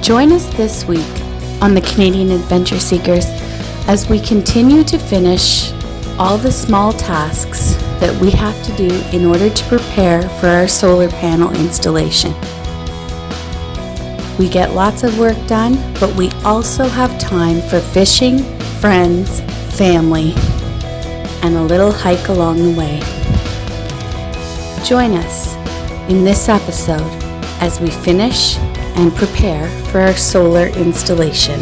Join us this week on the Canadian Adventure Seekers as we continue to finish all the small tasks that we have to do in order to prepare for our solar panel installation. We get lots of work done, but we also have time for fishing, friends, family, and a little hike along the way. Join us in this episode as we finish and prepare for our solar installation.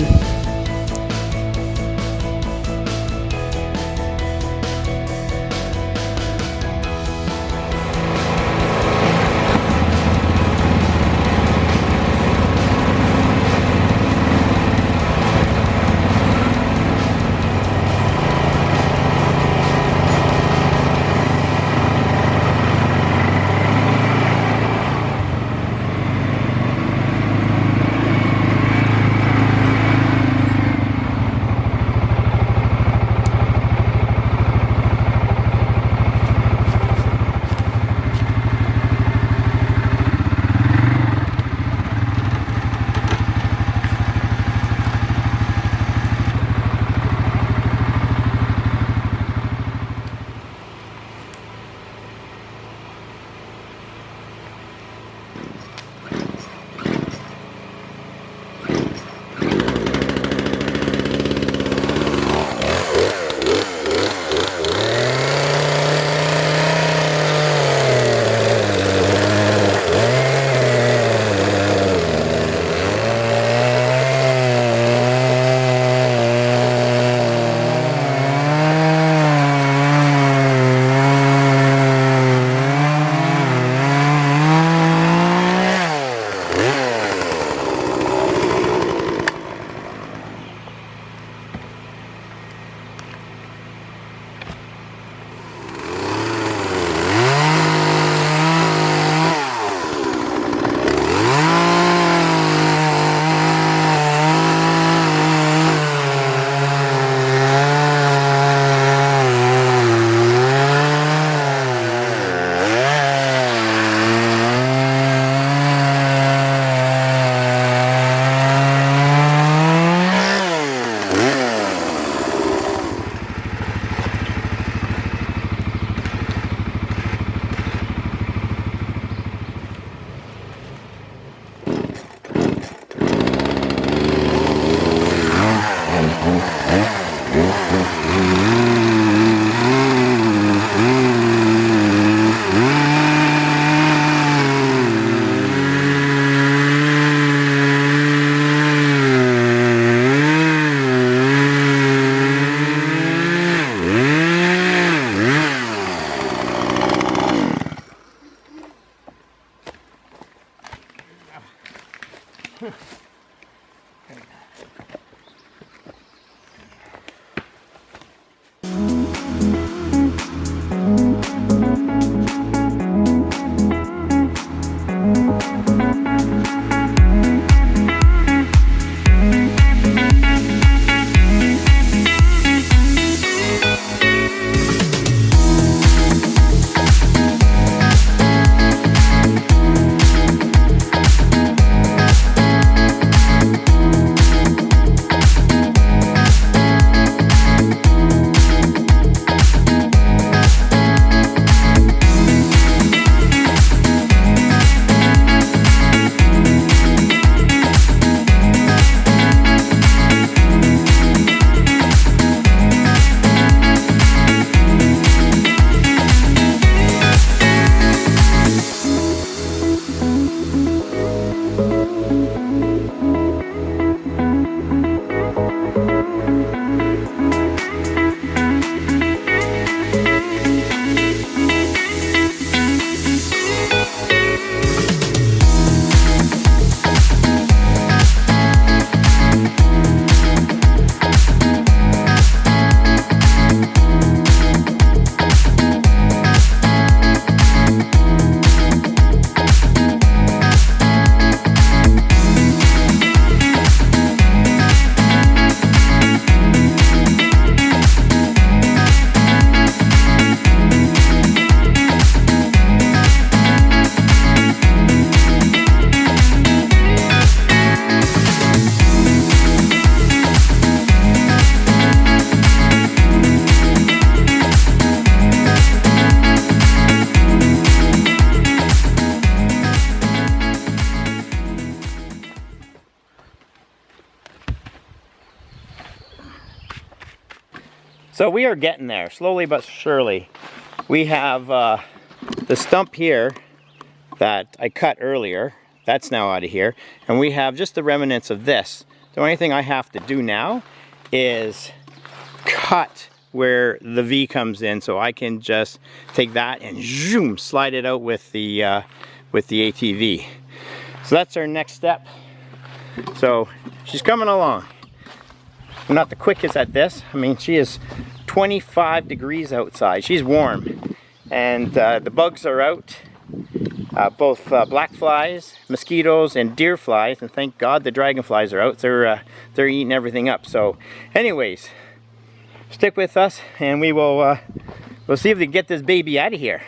So we are getting there, slowly but surely. We have the stump here that I cut earlier. That's now out of here. And we have just the remnants of this. The only thing I have to do now is cut where the V comes in, so I can just take that and zoom, slide it out with the ATV. So that's our next step. So she's coming along. I'm not the quickest at this. I mean, she is 25 degrees outside. She's warm, and the bugs are out. Both black flies, mosquitoes, and deer flies, and thank God the dragonflies are out. They're eating everything up. So, anyways, stick with us, and we'll see if we can get this baby out of here.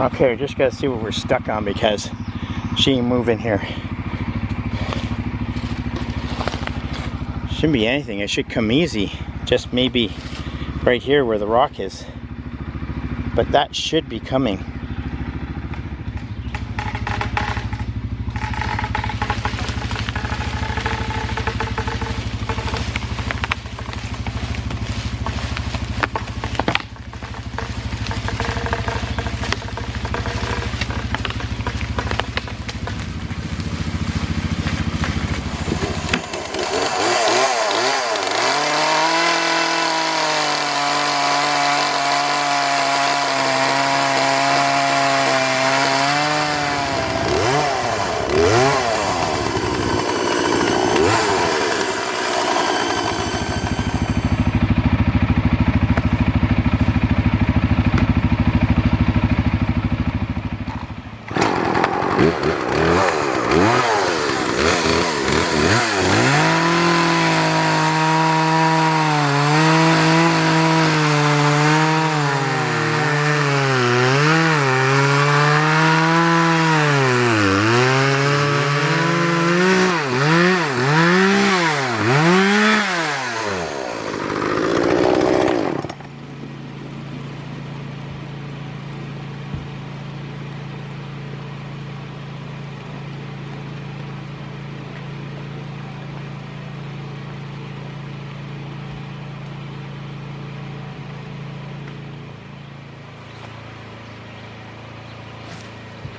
Okay, we just gotta see what we're stuck on because she ain't moving here. Shouldn't be anything, it should come easy. Just maybe right here where the rock is. But that should be coming.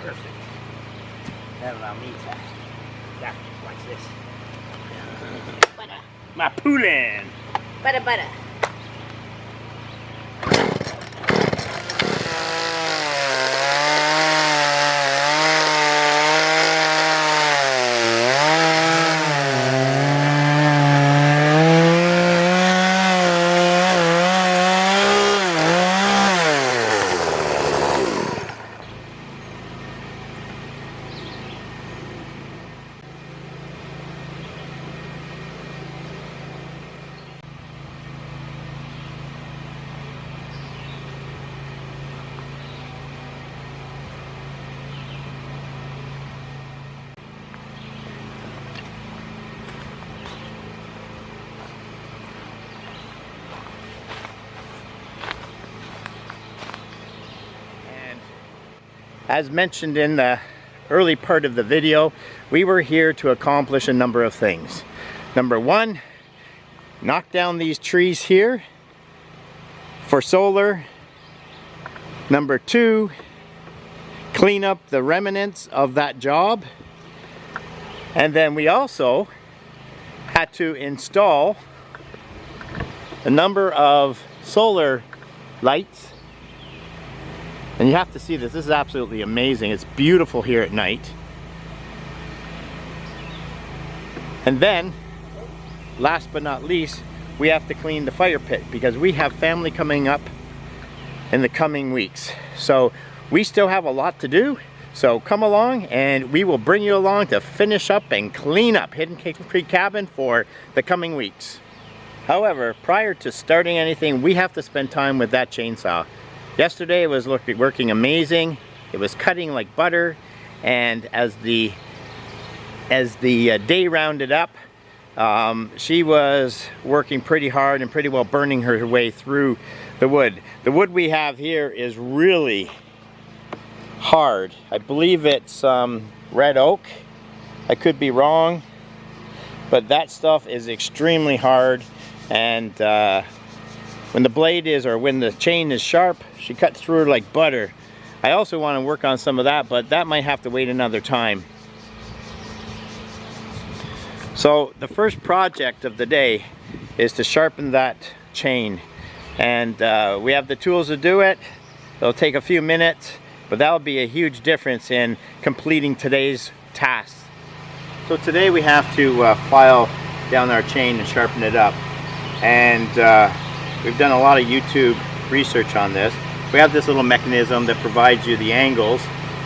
Perfect. That'll allow me to watch this. Butter. My poolin'. Butter, butter. As mentioned in the early part of the video, we were here to accomplish a number of things. Number one, knock down these trees here for solar. Number two, clean up the remnants of that job. And then we also had to install a number of solar lights. And you have to see this. This is absolutely amazing. It's beautiful here at night. And then, last but not least, we have to clean the fire pit because we have family coming up in the coming weeks. So we still have a lot to do. So come along and we will bring you along to finish up and clean up Hidden Creek Cabin for the coming weeks. However, prior to starting anything, we have to spend time with that chainsaw. Yesterday it was working amazing. It was cutting like butter, and as the day rounded up, she was working pretty hard and pretty well burning her way through the wood. The wood we have here is really hard. I believe it's red oak. I could be wrong, but that stuff is extremely hard, and when the blade is, or when the chain is sharp, she cuts through like butter. I also want to work on some of that, but that might have to wait another time. So the first project of the day is to sharpen that chain, and we have the tools to do it. It'll take a few minutes, but that'll be a huge difference in completing today's task. So today we have to file down our chain and sharpen it up, and we've done a lot of YouTube research on this. We have this little mechanism that provides you the angles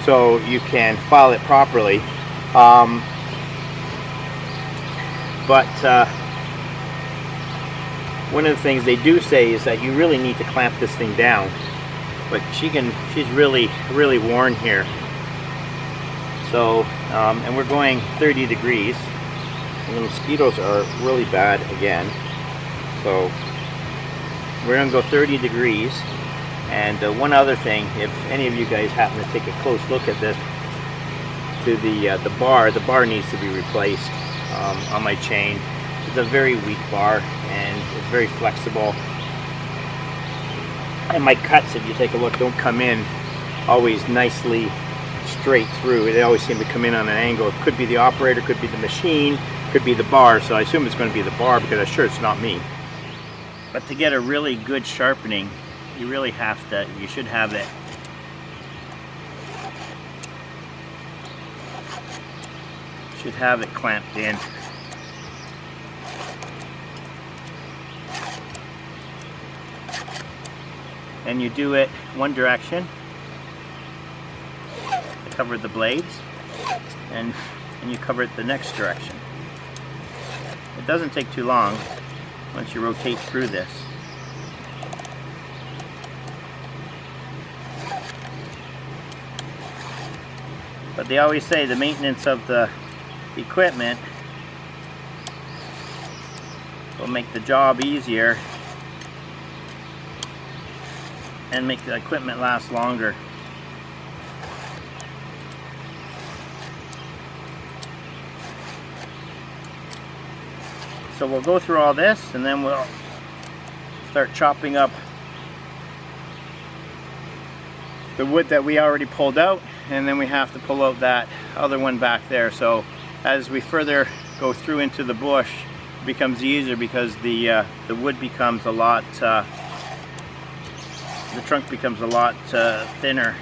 so you can file it properly. But one of the things they do say is that you really need to clamp this thing down. But she's really worn here. So, and we're going 30 degrees. And the mosquitoes are really bad again. So we're gonna go 30 degrees. And one other thing, if any of you guys happen to take a close look at this, to the bar needs to be replaced on my chain. It's a very weak bar and it's very flexible. And my cuts, if you take a look, don't come in always nicely straight through. They always seem to come in on an angle. It could be the operator, could be the machine, could be the bar. So I assume it's going to be the bar because I'm sure it's not me. But to get a really good sharpening, you really have to, you should have it clamped in. And you do it one direction to cover the blades, and you cover it the next direction. It doesn't take too long once you rotate through this. But they always say the maintenance of the equipment will make the job easier and make the equipment last longer. So we'll go through all this and then we'll start chopping up the wood that we already pulled out, and then we have to pull out that other one back there. So as we further go through into the bush, it becomes easier because the wood becomes a lot, the trunk becomes a lot thinner.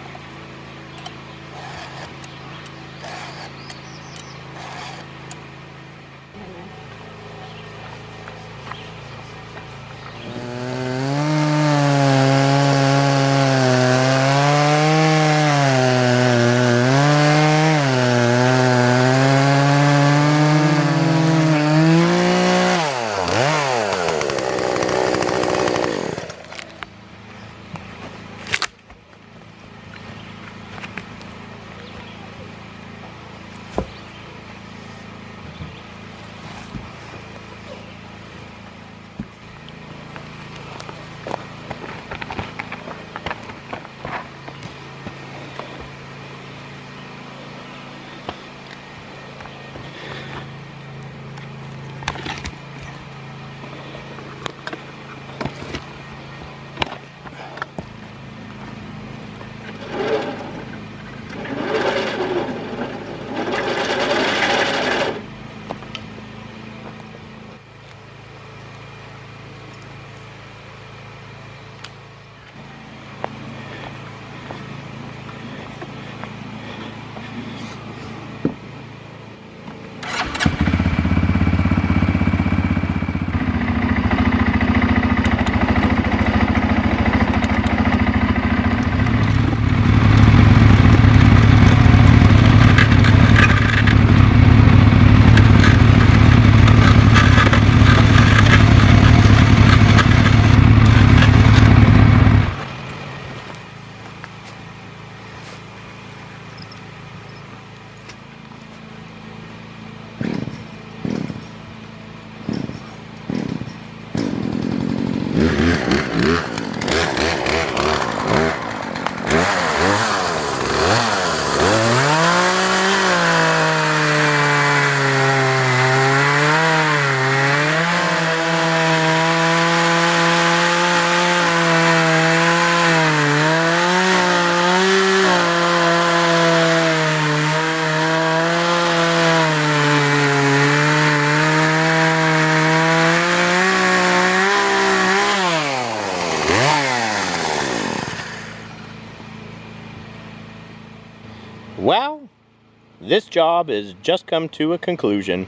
this job has just come to a conclusion.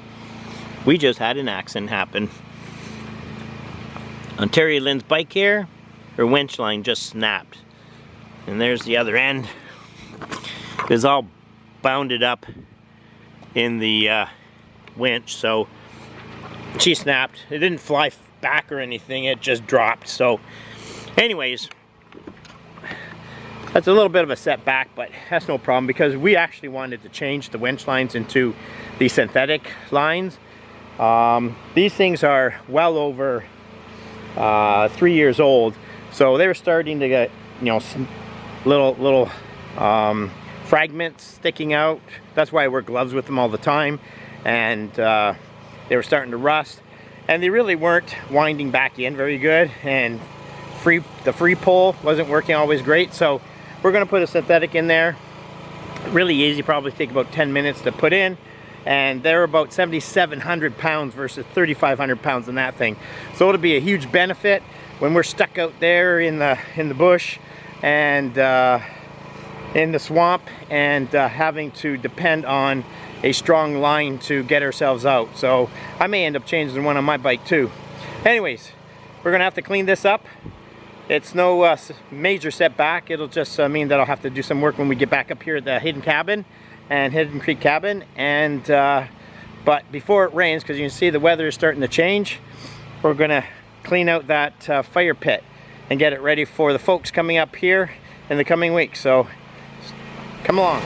We just had an accident happen. Ontario Lynn's bike here, her winch line just snapped. And there's the other end. It's all bounded up in the winch, so she snapped. It didn't fly back or anything, it just dropped. So anyways, that's a little bit of a setback, but that's no problem because we actually wanted to change the winch lines into the synthetic lines. These things are well over 3 years old, so they were starting to get, you know, some little fragments sticking out. That's why I wear gloves with them all the time. And they were starting to rust, and they really weren't winding back in very good, and the free pull wasn't working always great. So we're going to put a synthetic in there. Really easy, probably take about 10 minutes to put in, and they're about 7,700 pounds versus 3,500 pounds in that thing. So it'll be a huge benefit when we're stuck out there in the bush and in the swamp, and having to depend on a strong line to get ourselves out. So I may end up changing one on my bike too. Anyways, we're gonna have to clean this up. It's no major setback. It'll just mean that I'll have to do some work when we get back up here at the Hidden Cabin and Hidden Creek Cabin. And but before it rains, because you can see the weather is starting to change, we're gonna clean out that fire pit and get it ready for the folks coming up here in the coming weeks. So come along.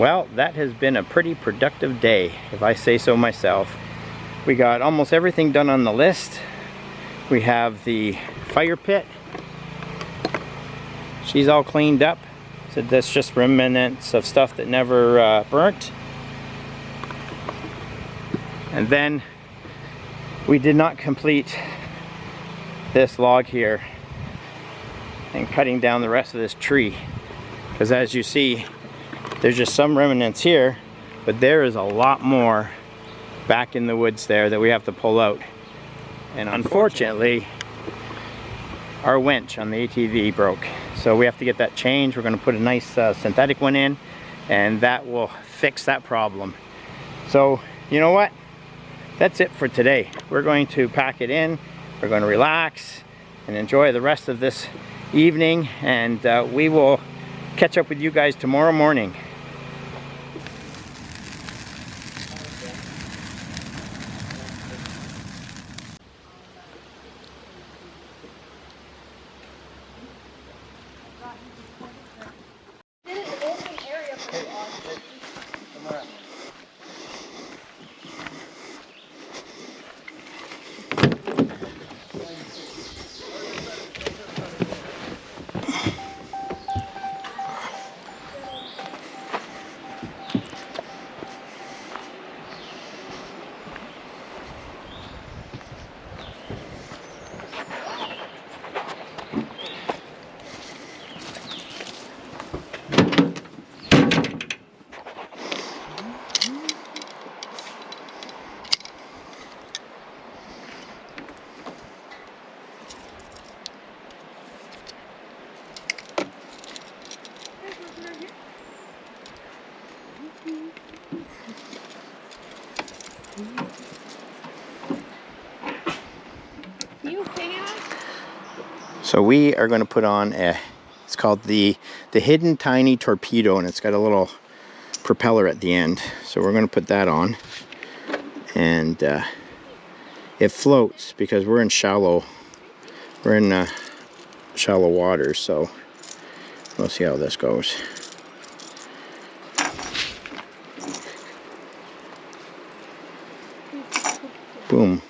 Well, that has been a pretty productive day, if I say so myself. We got almost everything done on the list. We have the fire pit. She's all cleaned up. So that's just remnants of stuff that never burnt. And then we did not complete this log here and cutting down the rest of this tree. Because as you see, there's just some remnants here, but there is a lot more back in the woods there that we have to pull out. And unfortunately, our winch on the ATV broke. So we have to get that changed. We're going to put a nice synthetic one in, and that will fix that problem. So, you know what? That's it for today. We're going to pack it in. We're going to relax and enjoy the rest of this evening, and we will catch up with you guys tomorrow morning. So we are going to put on it's called the Hidden Tiny Torpedo, and it's got a little propeller at the end. So we're going to put that on, and it floats because we're in shallow water. So we'll see how this goes. Boom.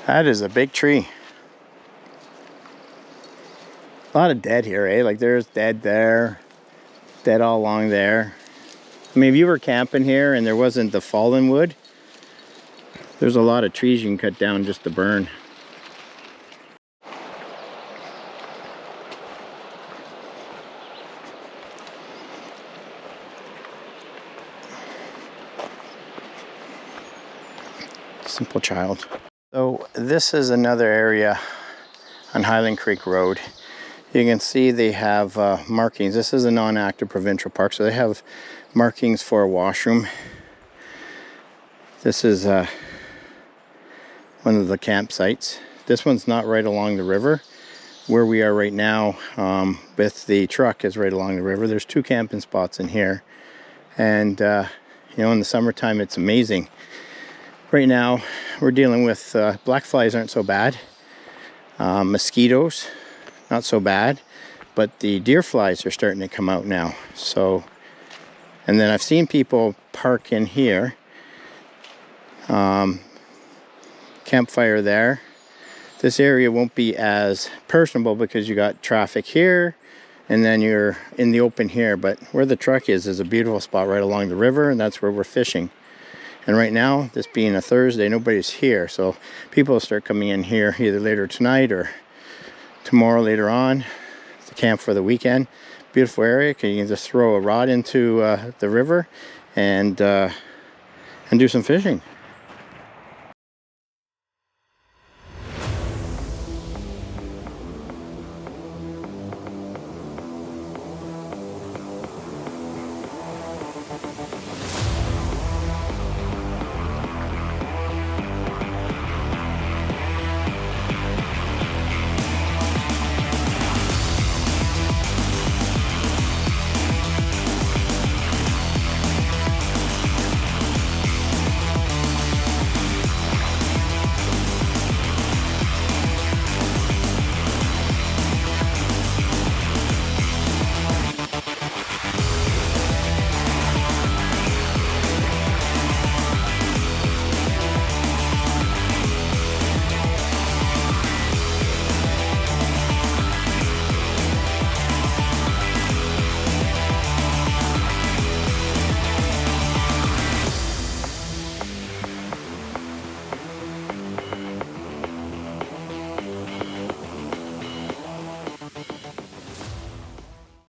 That is a big tree. A lot of dead here, eh? Like there's dead there, dead all along there. I mean, if you were camping here and there wasn't the fallen wood, there's a lot of trees you can cut down just to burn. Simple child. So this is another area on Highland Creek Road. You can see they have markings. This is a non-active provincial park, so they have markings for a washroom. This is one of the campsites. This one's not right along the river. Where we are right now with the truck is right along the river. There's 2 camping spots in here, and you know, in the summertime it's amazing. Right now we're dealing with black flies aren't so bad, mosquitoes not so bad, but the deer flies are starting to come out now. So, and then I've seen people park in here, campfire there. This area won't be as personable because you got traffic here and then you're in the open here, but where the truck is a beautiful spot right along the river, and that's where we're fishing. And right now, this being a Thursday, nobody's here, so people will start coming in here either later tonight or tomorrow later on to camp for the weekend. Beautiful area. You can just throw a rod into the river and do some fishing.